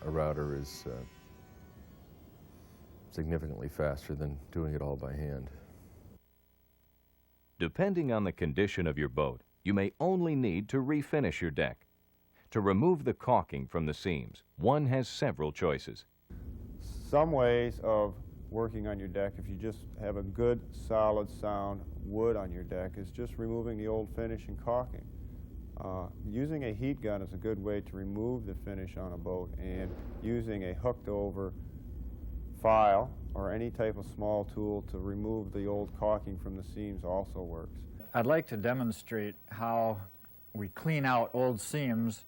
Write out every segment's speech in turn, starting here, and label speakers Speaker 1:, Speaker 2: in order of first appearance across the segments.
Speaker 1: a router is significantly faster than doing it all by hand.
Speaker 2: Depending on the condition of your boat, you may only need to refinish your deck. To remove the caulking from the seams, one has several choices.
Speaker 3: Some ways of working on your deck, if you just have a good, solid, sound wood on your deck, is just removing the old finish and caulking. Using a heat gun is a good way to remove the finish on a boat, and using a hooked over file or any type of small tool to remove the old caulking from the seams also works.
Speaker 4: I'd like to demonstrate how we clean out old seams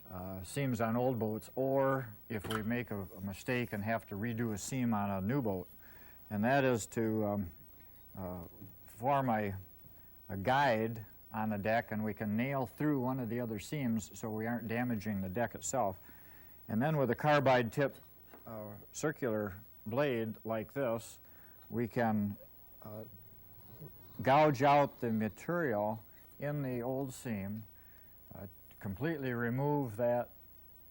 Speaker 4: on old boats, or if we make a mistake and have to redo a seam on a new boat. And that is to form a guide on the deck, and we can nail through one of the other seams so we aren't damaging the deck itself. And then with a carbide tip circular blade like this, we can gouge out the material in the old seam, completely remove that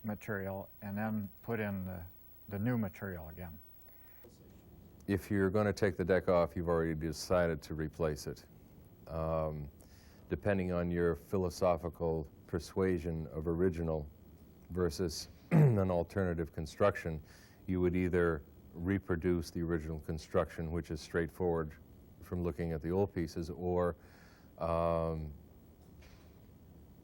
Speaker 4: material, and then put in the new material again.
Speaker 1: If you're going to take the deck off, you've already decided to replace it. Depending on your philosophical persuasion of original versus an alternative construction, you would either reproduce the original construction, which is straightforward from looking at the old pieces, or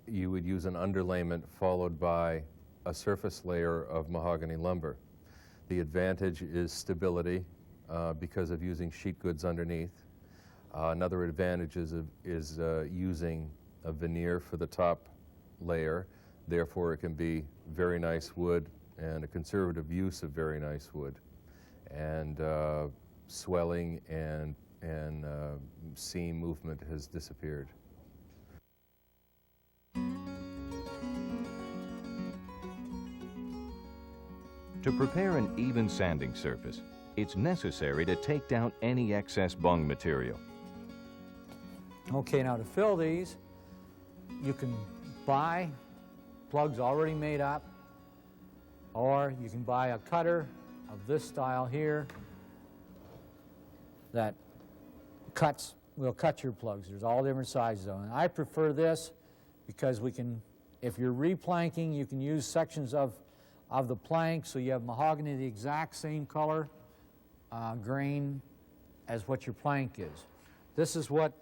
Speaker 1: you would use an underlayment followed by a surface layer of mahogany lumber. The advantage is stability because of using sheet goods underneath. Another advantage is using a veneer for the top layer. Therefore, it can be very nice wood and a conservative use of very nice wood. And swelling and seam movement has disappeared.
Speaker 2: To prepare an even sanding surface, it's necessary to take down any excess bung material.
Speaker 5: Okay, now to fill these, you can buy plugs already made up, or you can buy a cutter of this style here that will cut your plugs. There's all different sizes of them. I prefer this because we can, if you're replanking, you can use sections of the plank, so you have mahogany the exact same color grain as what your plank is. This is what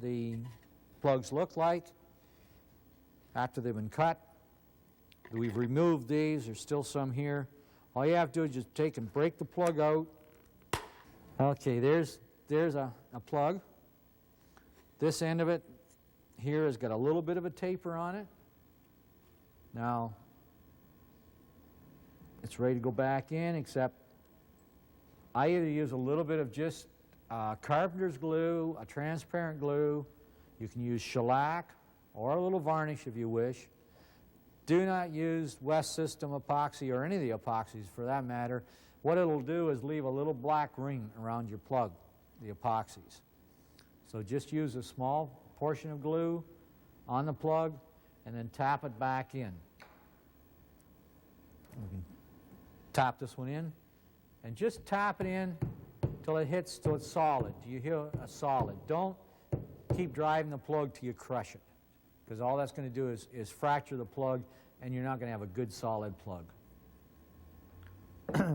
Speaker 5: the plugs look like after they've been cut. We've removed these. There's still some here. All you have to do is just take and break the plug out. Okay, there's a plug. This end of it here has got a little bit of a taper on it. Now, it's ready to go back in, except I either use a little bit of just carpenter's glue, a transparent glue. You can use shellac or a little varnish if you wish. Do not use West System epoxy or any of the epoxies for that matter. What it'll do is leave a little black ring around your plug, the epoxies. So just use a small portion of glue on the plug and then tap it back in. We can tap this one in and just tap it in till it hits, till it's solid. Do you hear a solid? Don't keep driving the plug till you crush it, because all that's going to do is fracture the plug, and you're not going to have a good solid plug.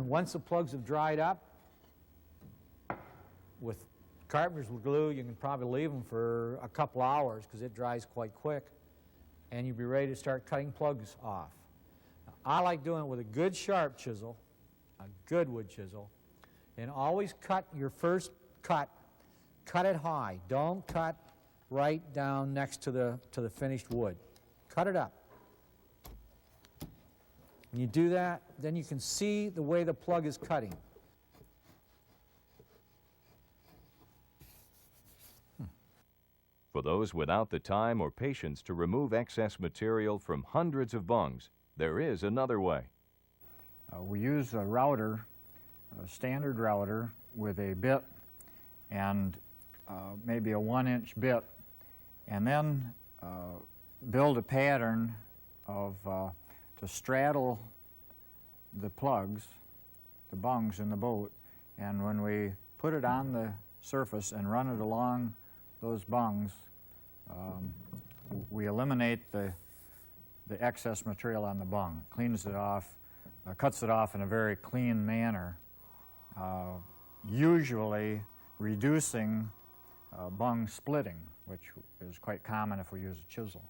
Speaker 5: Once the plugs have dried up, with carpenter's glue, you can probably leave them for a couple hours because it dries quite quick, and you'll be ready to start cutting plugs off. Now, I like doing it with a good sharp chisel, a good wood chisel, and always cut your first cut it high. Don't cut right down next to the finished wood. Cut it up. When you do that, then you can see the way the plug is cutting.
Speaker 2: For those without the time or patience to remove excess material from hundreds of bungs, there is another way.
Speaker 4: We use a router, a standard router with a bit and maybe a 1-inch bit, and then build a pattern of to straddle the plugs, the bungs in the boat, and when we put it on the surface and run it along those bungs, we eliminate the excess material on the bung. It cleans it off, cuts it off in a very clean manner, usually reducing bung splitting, which is quite common if we use a chisel.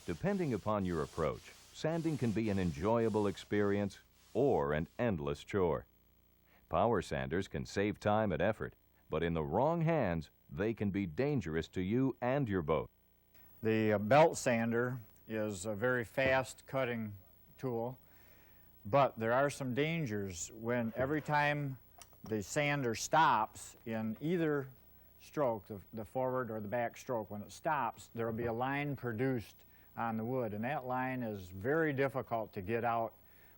Speaker 2: Depending upon your approach, sanding can be an enjoyable experience or an endless chore. Power sanders can save time and effort, but in the wrong hands, they can be dangerous to you and your boat.
Speaker 4: The belt sander is a very fast cutting tool, but there are some dangers when every time the sander stops in either stroke, the forward or the back stroke, when it stops, there will be a line produced on the wood, and that line is very difficult to get out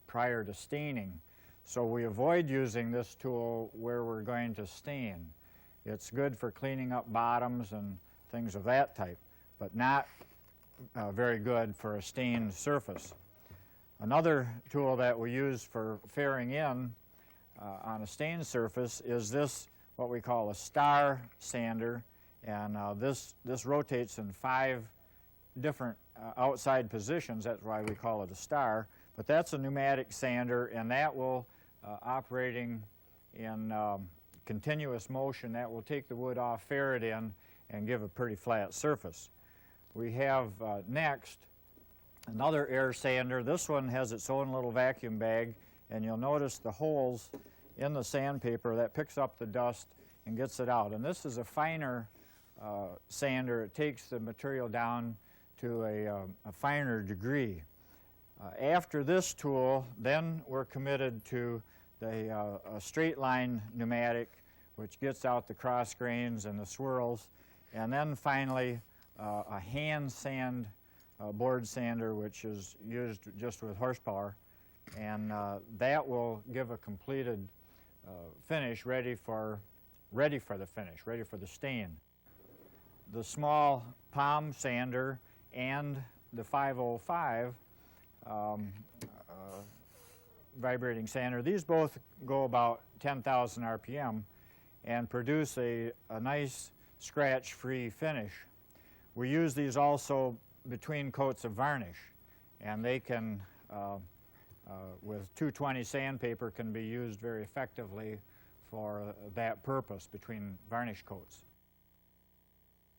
Speaker 4: prior to staining. So we avoid using this tool where we're going to stain. It's good for cleaning up bottoms and things of that type, but not very good for a stained surface. Another tool that we use for fairing in on a stained surface is this, what we call a star sander, and this rotates in 5 different outside positions. That's why we call it a star. But that's a pneumatic sander, and that will, operating in continuous motion, that will take the wood off, fair it in, and give a pretty flat surface. We have next another air sander. This one has its own little vacuum bag, and you'll notice the holes in the sandpaper that picks up the dust and gets it out. And this is a finer sander. It takes the material down to a finer degree. After this tool, then we're committed to a straight line pneumatic, which gets out the cross grains and the swirls, and then finally a hand sand board sander, which is used just with horsepower, and that will give a completed finish ready for the finish, ready for the stain. The small palm sander and the 505 vibrating sander, these both go about 10,000 RPM and produce a nice scratch-free finish. We use these also between coats of varnish, and they can, with 220 sandpaper, can be used very effectively for that purpose between varnish coats.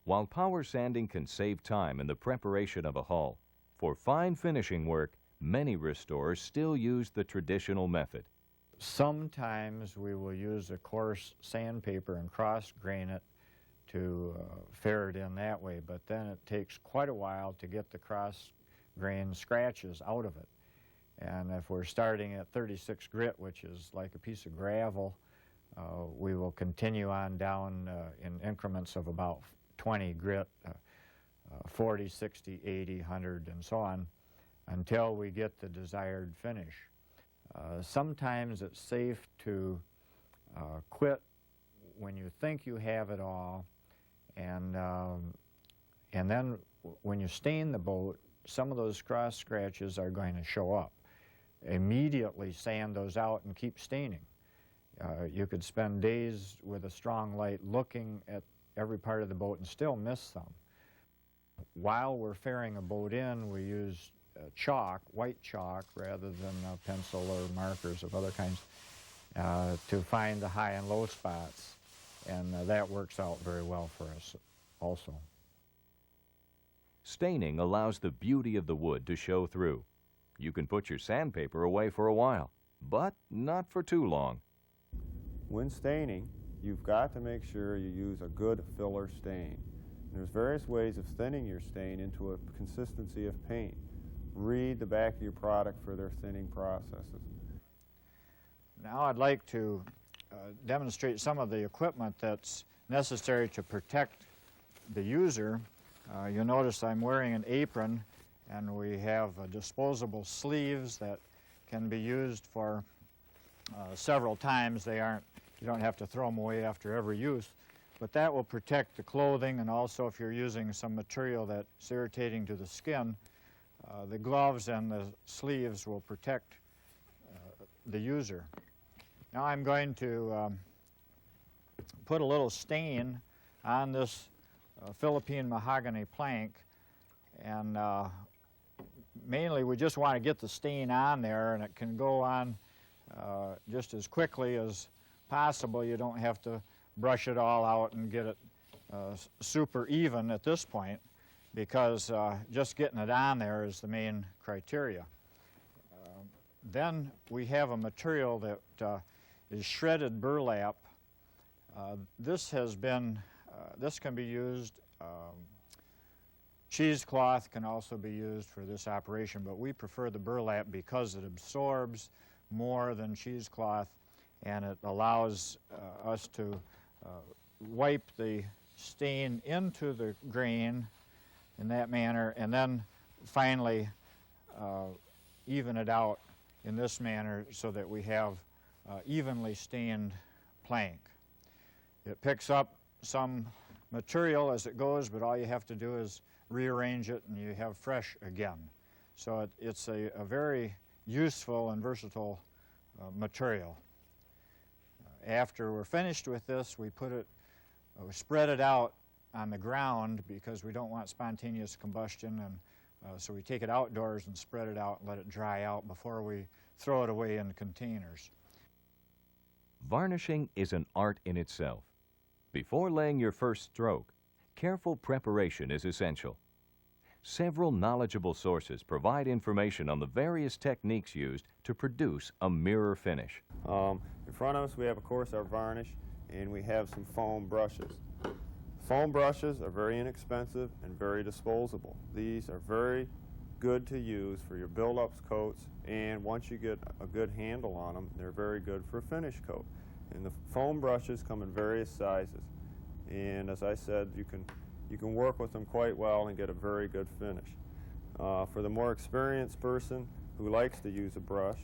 Speaker 2: While power sanding can save time in the preparation of a hull, for fine finishing work, many restorers still use the traditional method.
Speaker 4: Sometimes we will use a coarse sandpaper and cross-grain it to fair it in that way, but then it takes quite a while to get the cross-grain scratches out of it. And if we're starting at 36 grit, which is like a piece of gravel, we will continue on down in increments of about 20 grit, 40, 60, 80, 100, and so on, until we get the desired finish. Sometimes it's safe to quit when you think you have it all, and then when you stain the boat, some of those cross scratches are going to show up. Immediately sand those out and keep staining. You could spend days with a strong light looking at every part of the boat and still miss some. While we're fairing a boat in, we use chalk, white chalk, rather than pencil or markers of other kinds, to find the high and low spots, and that works out very well for us also.
Speaker 2: Staining allows the beauty of the wood to show through. You can put your sandpaper away for a while, but not for too long.
Speaker 3: When staining, you've got to make sure you use a good filler stain. There's various ways of thinning your stain into a consistency of paint. Read the back of your product for their thinning processes.
Speaker 4: Now I'd like to demonstrate some of the equipment that's necessary to protect the user. You'll notice I'm wearing an apron, and we have disposable sleeves that can be used for several times. You don't have to throw them away after every use, but that will protect the clothing, and also if you're using some material that's irritating to the skin, the gloves and the sleeves will protect the user. Now I'm going to put a little stain on this Philippine mahogany plank, and mainly we just want to get the stain on there, and it can go on just as quickly as possible. You don't have to brush it all out and get it super even at this point, because just getting it on there is the main criteria. Then we have a material that is shredded burlap. This can be used, cheesecloth can also be used for this operation, but we prefer the burlap because it absorbs more than cheesecloth, and it allows us to wipe the stain into the grain in that manner, and then finally even it out in this manner so that we have evenly stained plank. It picks up some material as it goes, but all you have to do is rearrange it and you have fresh again. So it's a very useful and versatile material. After we're finished with this, we spread it out on the ground because we don't want spontaneous combustion, and so we take it outdoors and spread it out and let it dry out before we throw it away in containers.
Speaker 2: Varnishing is an art in itself. Before laying your first stroke, careful preparation is essential. Several knowledgeable sources provide information on the various techniques used to produce a mirror finish.
Speaker 3: In front of us we have, of course, our varnish, and we have some foam brushes. Foam brushes are very inexpensive and very disposable. These are very good to use for your build-ups coats, and once you get a good handle on them, they're very good for a finish coat. And the foam brushes come in various sizes, and as I said, you can work with them quite well and get a very good finish. For the more experienced person who likes to use a brush,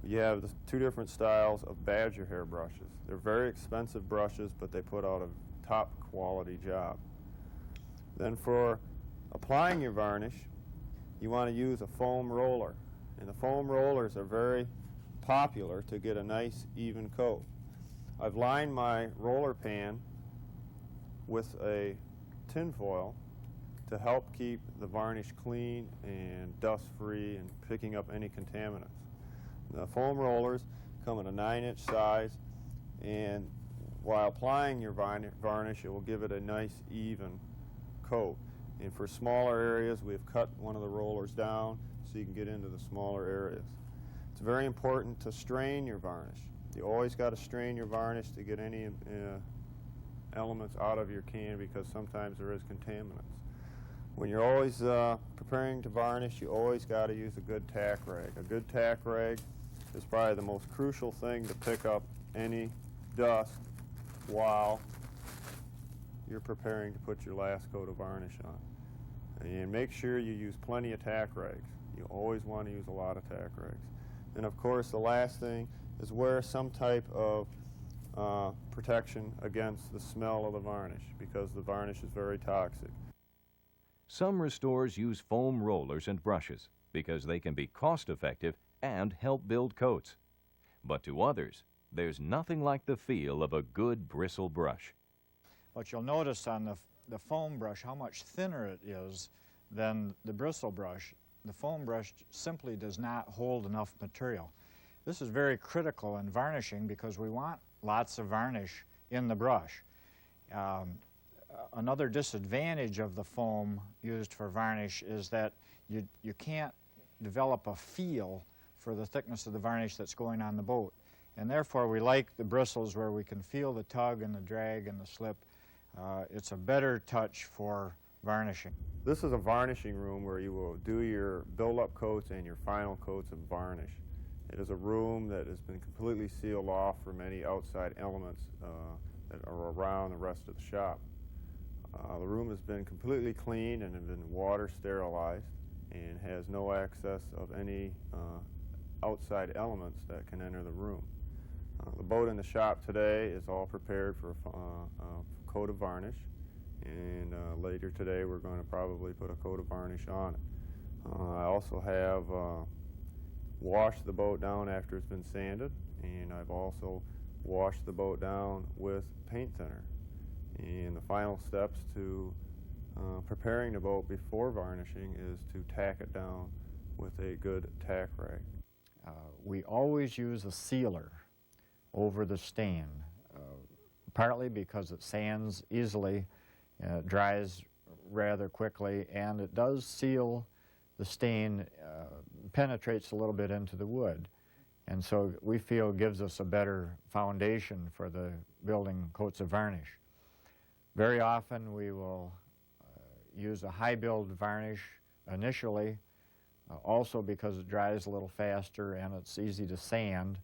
Speaker 3: you have the two different styles of badger hair brushes. They're very expensive brushes, but they put out a top quality job. Then for applying your varnish, you want to use a foam roller, and the foam rollers are very popular to get a nice even coat. I've lined my roller pan with a tin foil to help keep the varnish clean and dust free and picking up any contaminants. The foam rollers come in a 9-inch size, and while applying your varnish, it will give it a nice even coat. And for smaller areas, we've cut one of the rollers down so you can get into the smaller areas. It's very important to strain your varnish. You always got to strain your varnish to get any elements out of your can, because sometimes there is contaminants. When you're always preparing to varnish, you always got to use a good tack rag. A good tack rag is probably the most crucial thing to pick up any dust while you're preparing to put your last coat of varnish on. And make sure you use plenty of tack rags. You always want to use a lot of tack rags. And of course, the last thing is wear some type of protection against the smell of the varnish, because the varnish is very toxic.
Speaker 2: Some restorers use foam rollers and brushes because they can be cost-effective and help build coats. But to others, there's nothing like the feel of a good bristle brush.
Speaker 4: But you'll notice on the foam brush how much thinner it is than the bristle brush. The foam brush simply does not hold enough material. This is very critical in varnishing because we want lots of varnish in the brush. Another disadvantage of the foam used for varnish is that you can't develop a feel for the thickness of the varnish that's going on the boat. And therefore we like the bristles where we can feel the tug and the drag and the slip. It's a better touch for varnishing.
Speaker 3: This is a varnishing room where you will do your build-up coats and your final coats of varnish. It is a room that has been completely sealed off from any outside elements that are around the rest of the shop. The room has been completely cleaned and has been water sterilized and has no access of any outside elements that can enter the room. The boat in the shop today is all prepared for a coat of varnish, and later today we're going to probably put a coat of varnish on it. I also have washed the boat down after it's been sanded, and I've also washed the boat down with paint thinner. And the final steps to preparing the boat before varnishing is to tack it down with a good tack rag.
Speaker 4: We always use a sealer over the stain, partly because it sands easily, dries rather quickly, and it does seal the stain, penetrates a little bit into the wood. And so we feel it gives us a better foundation for the building coats of varnish. Very often we will use a high build varnish initially, also because it dries a little faster and it's easy to sand.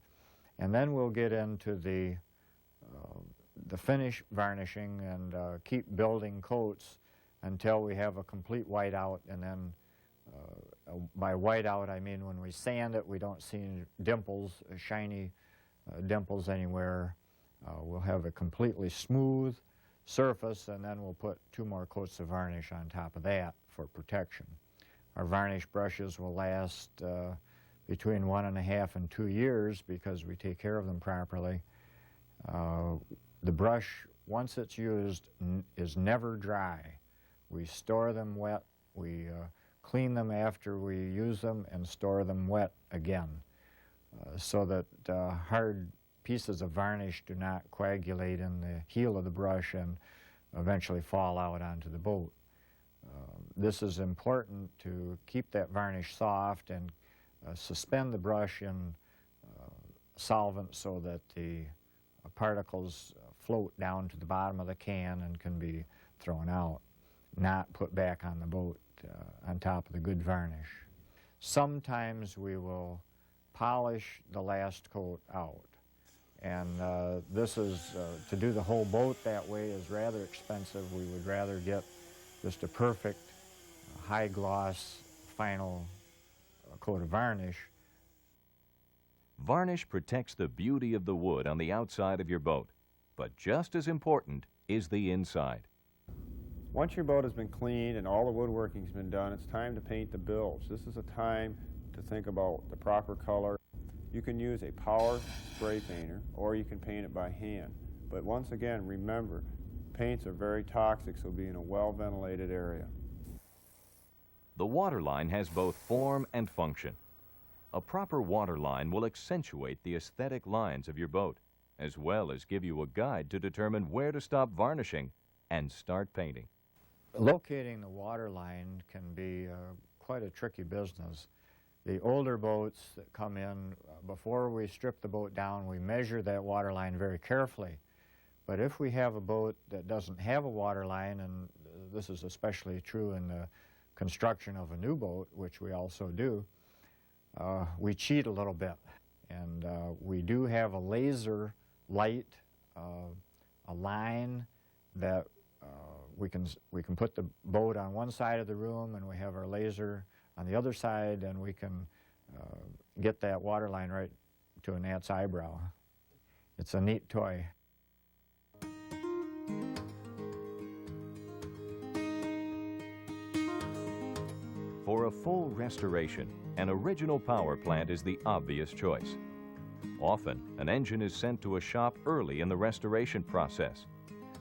Speaker 4: And then we'll get into the finish varnishing and keep building coats until we have a complete whiteout. And then by whiteout I mean when we sand it, we don't see any dimples, shiny dimples anywhere. We'll have a completely smooth surface, and then we'll put 2 more coats of varnish on top of that for protection. Our varnish brushes will last between 1.5 and 2 years because we take care of them properly. The brush, once it's used, is never dry. We store them wet. We clean them after we use them and store them wet again so that hard pieces of varnish do not coagulate in the heel of the brush and eventually fall out onto the boat. This is important to keep that varnish soft and suspend the brush in solvent so that the particles float down to the bottom of the can and can be thrown out, not put back on the boat on top of the good varnish. Sometimes we will polish the last coat out. And this is, to do the whole boat that way is rather expensive. We would rather get just a perfect high gloss final coat of varnish.
Speaker 2: Varnish protects the beauty of the wood on the outside of your boat, but just as important is the inside.
Speaker 3: Once your boat has been cleaned and all the woodworking's been done, it's time to paint the bilge. This is a time to think about the proper color. You can use a power spray painter, or you can paint it by hand. But once again, remember, paints are very toxic, so be in a well-ventilated area.
Speaker 2: The waterline has both form and function. A proper waterline will accentuate the aesthetic lines of your boat, as well as give you a guide to determine where to stop varnishing and start painting.
Speaker 4: Locating the waterline can be quite a tricky business. The older boats that come in, before we strip the boat down, we measure that waterline very carefully. But if we have a boat that doesn't have a waterline, and this is especially true in the construction of a new boat, which we also do, we cheat a little bit. And we do have a laser light, a line that we can put the boat on one side of the room, and we have our laser on the other side, and we can get that water line right to a gnat's eyebrow. It's a neat toy.
Speaker 2: For a full restoration, an original power plant is the obvious choice. Often, an engine is sent to a shop early in the restoration process.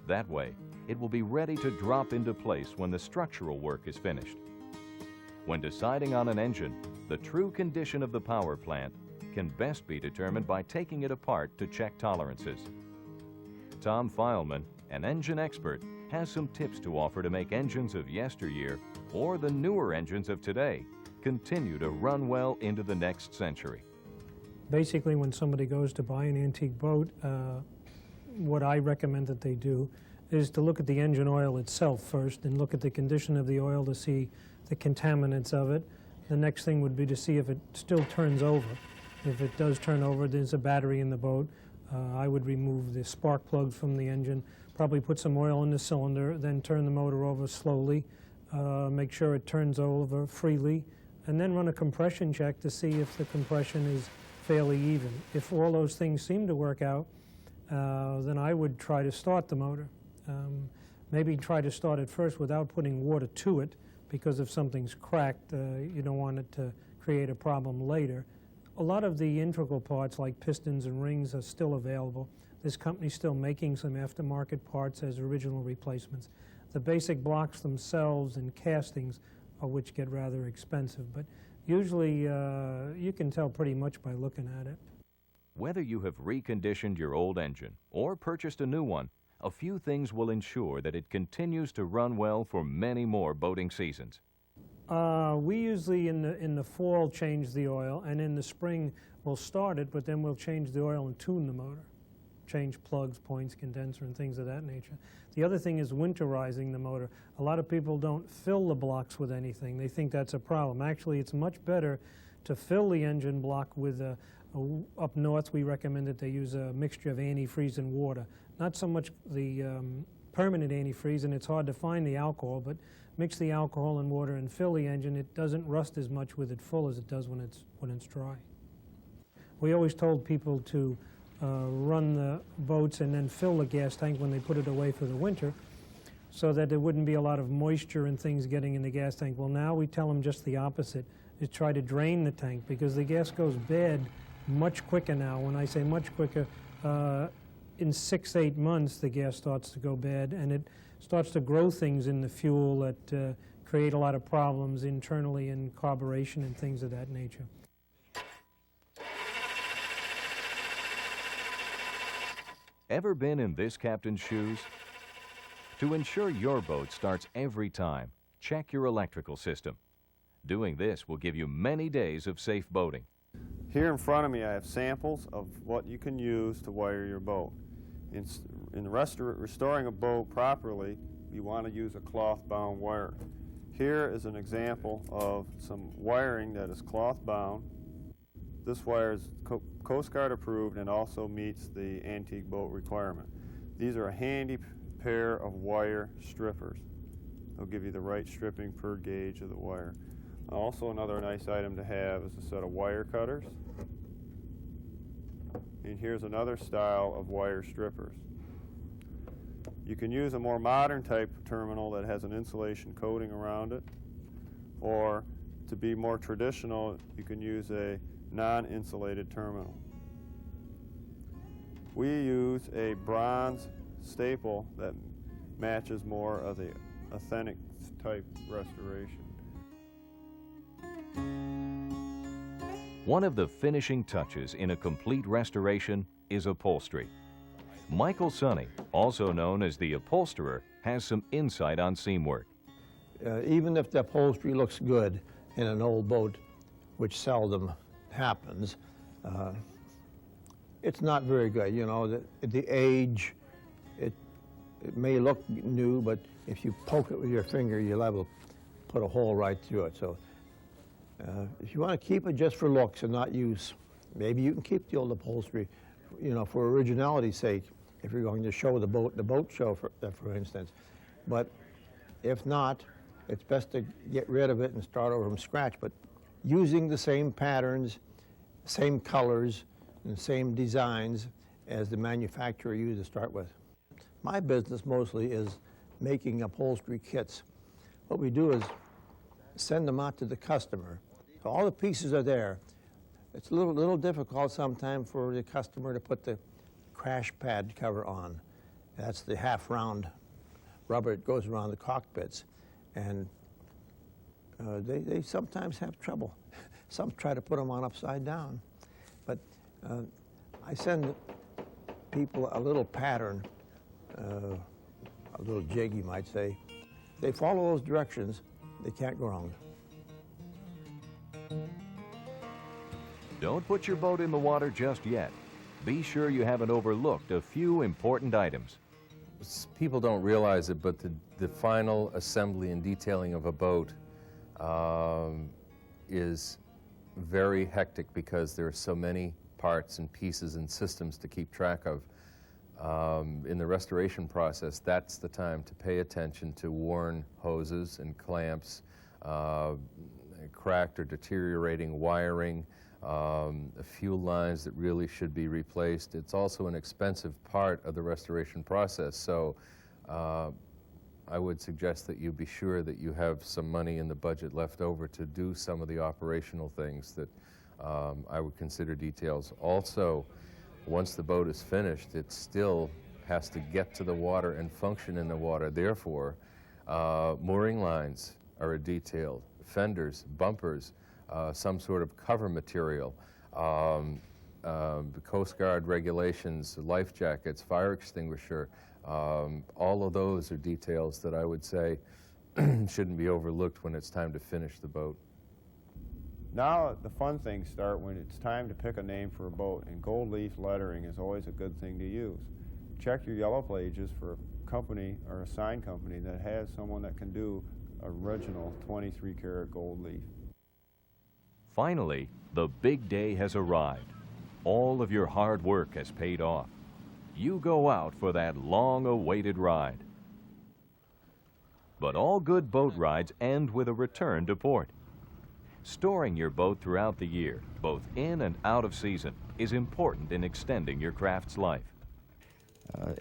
Speaker 2: That way, it will be ready to drop into place when the structural work is finished. When deciding on an engine, the true condition of the power plant can best be determined by taking it apart to check tolerances. Tom Fileman, an engine expert, has some tips to offer to make engines of yesteryear, or the newer engines of today, continue to run well into the next century.
Speaker 6: Basically, when somebody goes to buy an antique boat, what I recommend that they do is to look at the engine oil itself first and look at the condition of the oil to see the contaminants of it. The next thing would be to see if it still turns over. If it does turn over, there's a battery in the boat. I would remove the spark plugs from the engine, probably put some oil in the cylinder, then turn the motor over slowly, make sure it turns over freely, and then run a compression check to see if the compression is fairly even. If all those things seem to work out, then I would try to start the motor. Maybe try to start it first without putting water to it, because if something's cracked, you don't want it to create a problem later. a lot of the integral parts like pistons and rings are still available. This company's still making some aftermarket parts as original replacements. The basic blocks themselves and castings are which get rather expensive, but usually you can tell pretty much by looking at it.
Speaker 2: Whether you have reconditioned your old engine or purchased a new one, a few things will ensure that it continues to run well for many more boating seasons.
Speaker 6: We usually in the fall change the oil, and in the spring we'll start it, but then we'll change the oil and tune the motor. Change plugs, points, condenser, and things of that nature. The other thing is winterizing the motor. A lot of people don't fill the blocks with anything. They think that's a problem. Actually, it's much better to fill the engine block with up north we recommend that they use a mixture of antifreeze and water. Not so much the permanent antifreeze, and it's hard to find the alcohol, but mix the alcohol and water and fill the engine. It doesn't rust as much with it full as it does when it's dry. We always told people to run the boats and then fill the gas tank when they put it away for the winter so that there wouldn't be a lot of moisture and things getting in the gas tank. Well, now we tell them just the opposite, is try to drain the tank because the gas goes bad much quicker now. When I say much quicker, in 6-8 months the gas starts to go bad, and it starts to grow things in the fuel that create a lot of problems internally in carburation and things of that nature.
Speaker 2: Ever been in this captain's shoes? To ensure your boat starts every time, check your electrical system. Doing this will give you many days of safe boating.
Speaker 3: Here in front of me I have samples of what you can use to wire your boat. In restoring a boat properly, you want to use a cloth-bound wire. Here is an example of some wiring that is cloth-bound. This wire is Coast Guard approved and also meets the antique boat requirement. These are a handy pair of wire strippers. They'll give you the right stripping per gauge of the wire. Also, another nice item to have is a set of wire cutters. And here's another style of wire strippers. You can use a more modern type terminal that has an insulation coating around it, or to be more traditional, you can use a non-insulated terminal. We use a bronze staple that matches more of the authentic type restoration.
Speaker 2: One of the finishing touches in a complete restoration is upholstery. Michael Sonny, also known as the upholsterer, has some insight on seam work.
Speaker 7: Even if the upholstery looks good in an old boat, which seldom happens, it's not very good. You know, the age, it may look new, but if you poke it with your finger, you'll have to put a hole right through it. So if you want to keep it just for looks and not use, maybe you can keep the old upholstery, you know, for originality's sake, if you're going to show the boat show, for instance. But if not, it's best to get rid of it and start over from scratch. But using the same patterns, same colors, and same designs as the manufacturer used to start with. My business mostly is making upholstery kits. What we do is send them out to the customer. So all the pieces are there. It's a little difficult sometimes for the customer to put the crash pad cover on. That's the half-round rubber that goes around the cockpits. And they sometimes have trouble. Some try to put them on upside down. But I send people a little pattern, a little jig, you might say. They follow those directions, they can't go wrong.
Speaker 2: Don't put your boat in the water just yet. Be sure you haven't overlooked a few important items.
Speaker 1: People don't realize it, but the final assembly and detailing of a boat is very hectic because there are so many parts and pieces and systems to keep track of. In the restoration process, that's the time to pay attention to worn hoses and clamps, cracked or deteriorating wiring, a few lines that really should be replaced. It's also an expensive part of the restoration process, so I would suggest that you be sure that you have some money in the budget left over to do some of the operational things that I would consider details. Also, once the boat is finished, it still has to get to the water and function in the water. Therefore, mooring lines are a detail, fenders, bumpers, some sort of cover material, the Coast Guard regulations, life jackets, fire extinguisher, all of those are details that I would say shouldn't be overlooked when it's time to finish the boat.
Speaker 3: Now the fun things start when it's time to pick a name for a boat, and gold leaf lettering is always a good thing to use. Check your yellow pages for a company or a sign company that has someone that can do original 23-karat gold leaf.
Speaker 2: Finally, the big day has arrived. All of your hard work has paid off. You go out for that long-awaited ride. But all good boat rides end with a return to port. Storing your boat throughout the year, both in and out of season, is important in extending your craft's life.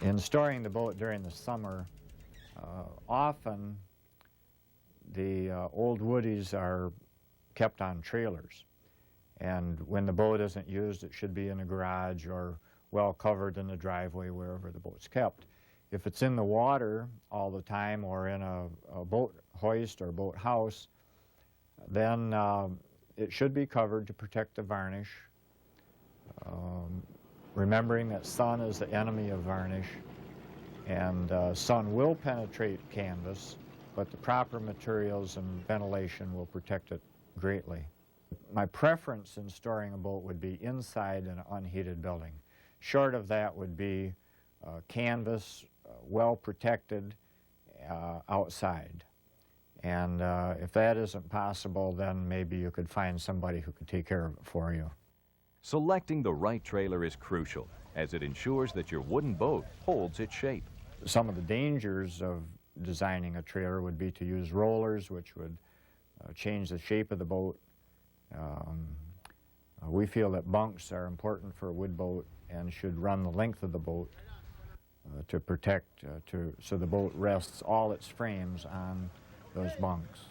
Speaker 4: In storing the boat during the summer, often the old Woodies are kept on trailers. And when the boat isn't used, it should be in a garage or well covered in the driveway wherever the boat's kept. If it's in the water all the time or in a boat hoist or boat house, then it should be covered to protect the varnish. Remembering that sun is the enemy of varnish, and sun will penetrate canvas, but the proper materials and ventilation will protect it greatly. My preference in storing a boat would be inside an unheated building. Short of that would be canvas, well protected outside. And if that isn't possible, then maybe you could find somebody who could take care of it for you.
Speaker 2: Selecting the right trailer is crucial, as it ensures that your wooden boat holds its shape.
Speaker 4: Some of the dangers of designing a trailer would be to use rollers, which would change the shape of the boat. We feel that bunks are important for a wood boat and should run the length of the boat to protect, so the boat rests all its frames on those bunks.